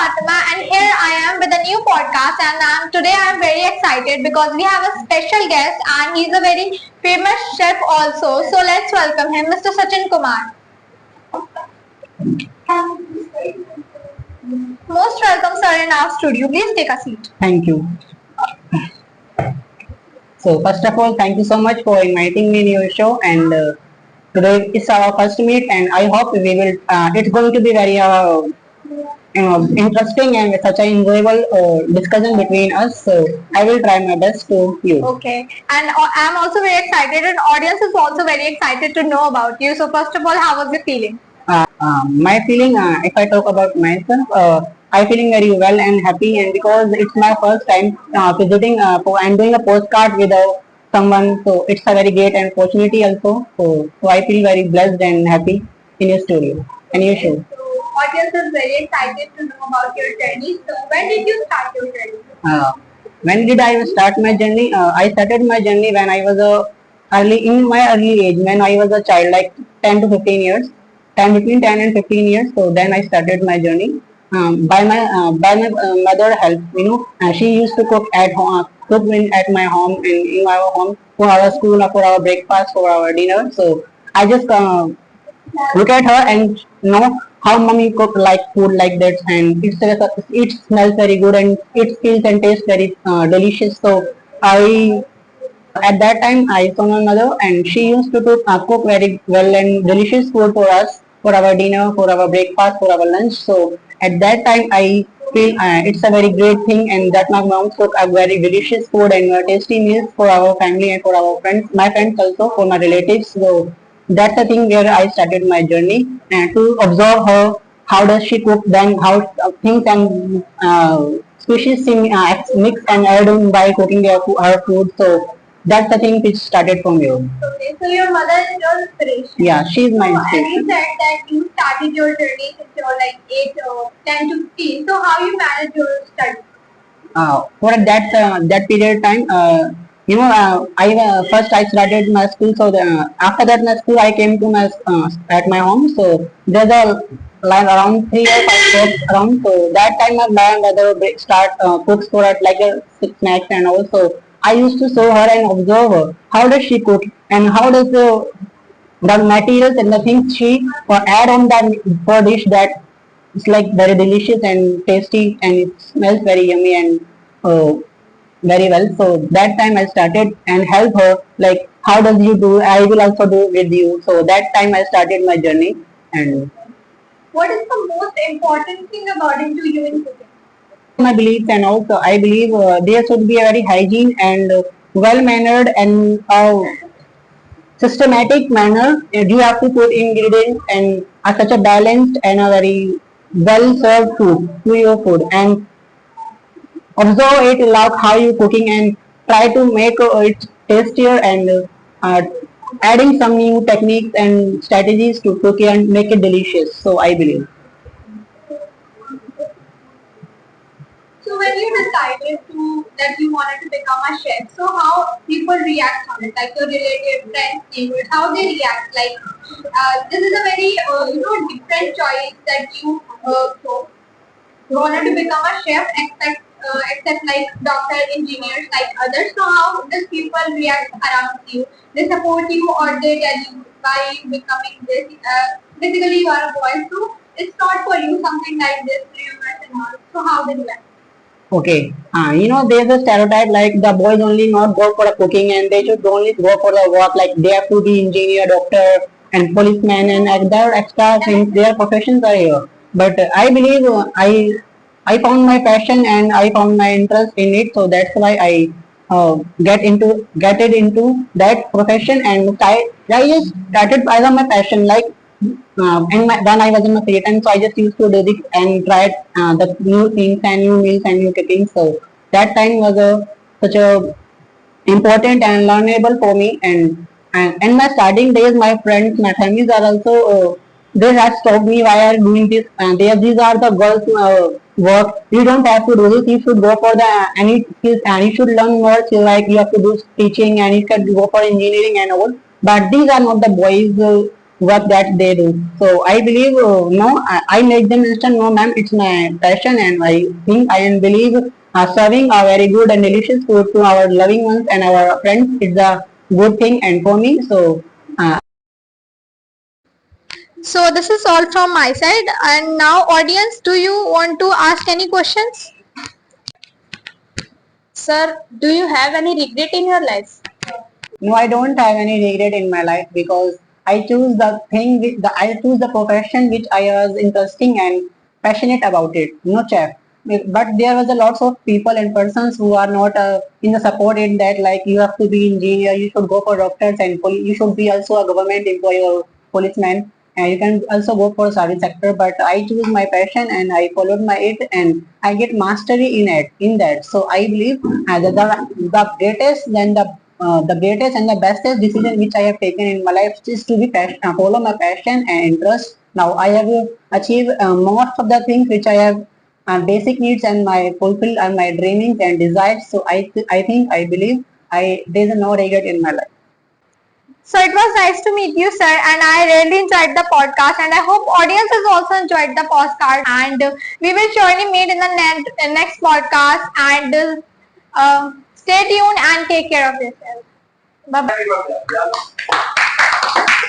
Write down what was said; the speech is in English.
Fatima, and here I am with a new podcast. And today I'm very excited because we have a special guest, and he's a very famous chef also. So let's welcome him, Mr. Sachin Kumar. Most welcome, sir, in our studio. Please take a seat. Thank you. So first of all, thank you so much for inviting me in your show. And today is our first meet, and I hope we will. It's going to be very interesting and such an enjoyable discussion between us. So I will try my best to you. Okay, and I'm also very excited, and audience is also very excited to know about you. So first of all, how was the feeling? My feeling, if I talk about myself, I feeling very well and happy, and because it's my first time visiting, and doing a postcard with someone, so it's a very great opportunity also. So I feel very blessed and happy in your studio and your show. Audience is very excited to know about your journey. So when did you start your journey? When did I start my journey? I started my journey when I was in my early age, when I was a child, like 10 to 15 years, time between 10 and 15 years. So then I started my journey. By my mother help, she used to cook at home, at my home, in our home, for our school, for our breakfast, for our dinner. So I just look at her and know how mommy cook like food like that, and it smells very good and it feels and tastes very delicious. So I at that time I saw my mother, and she used to cook very well and delicious food for us, for our dinner, for our breakfast, for our lunch. So at that time I feel it's a very great thing, and that my mom cook a very delicious food and tasty meals for our family and for our friends, my friends also, for my relatives. So that's the thing where I started my journey, and to observe her, how does she cook, then how things and species mix and add in by cooking her food. So that's the thing which started from here. Okay, so your mother is your inspiration. Yeah, she's my And inspiration. you said that you started your journey since you were like 10 to 15. So how you manage your studies? For that period of time, first I started my school. So after that my school, I came to my at my home. So there's a like around 3 or 5 years around. So that time my mother start cooks for us like a snacks, and also I used to show her and observe her. How does she cook, and how does the materials and the things she add on that for dish, that it's like very delicious and tasty, and it smells very yummy and very well. So that time I started and help her, like how does you do? I will also do with you. So that time I started my journey. And What is the most important thing according to you in cooking? my beliefs, and also I believe there should be a very hygiene and well mannered and systematic manner. You have to put ingredients and such a balanced and a very well served food to your food, and observe it like how you cooking, and try to make it tastier, and adding some new techniques and strategies to cook it and make it delicious. So I believe. So when you decided that you wanted to become a chef, so how people react on it, like your relatives, friends, neighbors, how they react? Like this is a very different choice that you wanted to become a chef, except like doctor, engineers, like others. So how does people react around you? They support you, or they tell you by becoming this? Basically, you are a boy, so it's not for you. Something like this, rumors and all. So how they react? Okay, there's a stereotype like the boys only not go for the cooking, and they should only go for the work, like they have to be engineer, doctor, and policeman, and other extra things. Their professions are here. But I believe I found my passion and I found my interest in it, so that's why I get it into that profession, and I just started as my passion, like when I was in my free time, so I just used to do this and try the new things and new meals and new cooking. So that time was such a important and learnable for me. And my starting days, my friends, my families are also they have stopped me why are doing this. These are the girls work. You don't have to do this. You should go for the any skills, and you should learn more. So like you have to do teaching, and you can go for engineering and all. But these are not the boys. what that they do. So I believe no, I make them understand no ma'am, it's my passion, and I think I and believe serving a very good and delicious food to our loving ones and our friends is a good thing and for me. So So this is all from my side. And now, audience, do you want to ask any questions? Sir, do you have any regret in your life? no, I don't have any regret in my life because I choose the thing I choose the profession which I was interesting and passionate about it. No chef. But there was a lots of people and persons who are not in the support in that, like you have to be engineer, you should go for doctors and you should be also a government employee or policeman, and you can also go for service sector. But I choose my passion and I followed my it and I get mastery in that. So I believe the greatest the greatest and the bestest decision which I have taken in my life is to be follow my passion and interest. Now I have achieved most of the things which I have basic needs and my fulfill and my dreamings and desires. So I think I believe there is no regret in my life. So it was nice to meet you, sir, and I really enjoyed the podcast, and I hope audiences also enjoyed the podcast. And we will surely meet in the next podcast. And stay tuned and take care of yourself. Bye bye.